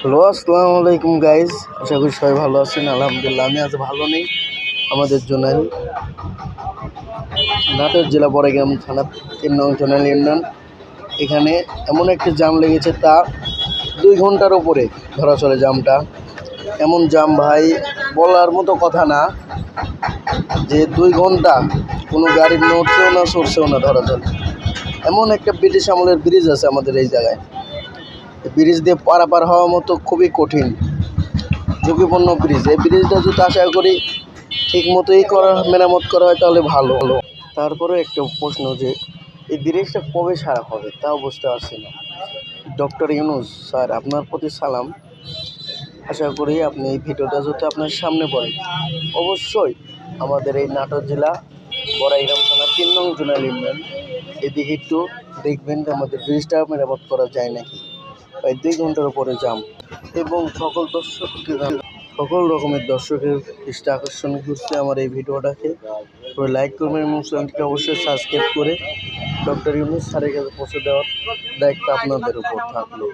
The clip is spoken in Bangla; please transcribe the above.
হ্যালো, আসসালামু আলাইকুম গাইজ। আশা করি সবাই ভালো আছেন। আলহামদুলিল্লাহ, আমি আজ ভালো নেই। আমাদের জোনাল নাটোর জেলা বড়াইগ্রাম থানা 3 নং জোনাল ইউনিয়ন, এখানে এমন একটা জাম লেগেছে, তা 2 ঘন্টার ওপরে ধরা চলে জামটা। এমন জাম ভাই বলার মতো কথা না, যে 2 ঘন্টা কোনো গাড়ি নড়ছেও না সরছেও না ধরা চলে। এমন একটা ব্রিটিশ আমলের ব্রিজ আছে আমাদের এই জায়গায়, ব্রিজ দিয়ে পারাপার হওয়ার মতো খুবই কঠিন ঝুঁকিপূর্ণ ব্রিজ। এই ব্রিজটা যদি আশা করি ঠিক মতোই মেরামত করা হয় তাহলে ভালো হলো। তারপরে একটা প্রশ্ন, যে এই ব্রিজটা কবে সারা হবে তাও বুঝতে পারছি না। ডক্টর ইউনূস স্যার, আপনার প্রতি সালাম। আশা করি আপনি এই ভিডিওটা যদি আপনার সামনে পড়ে, অবশ্যই আমাদের এই নাটোর জেলা বড়াইগ্রাম থানা 3 নং জোনাল ইউনিয়ন এদিকে একটু দেখবেন যে আমাদের ব্রিজটা মেরামত করা যায় নাকি। প্রায় 2 ঘন্টার উপরে জাম, এবং সকল রকমের দর্শকের দৃষ্টি আকর্ষণ করতে আমার এই ভিডিওটাকে লাইক করবেন এবং চ্যানেলটিকে অবশ্যই সাবস্ক্রাইব করে ডক্টর ইউনূস স্যারের কাছে পৌঁছে দেওয়ার দায়িত্ব আপনাদের উপর থাকলো।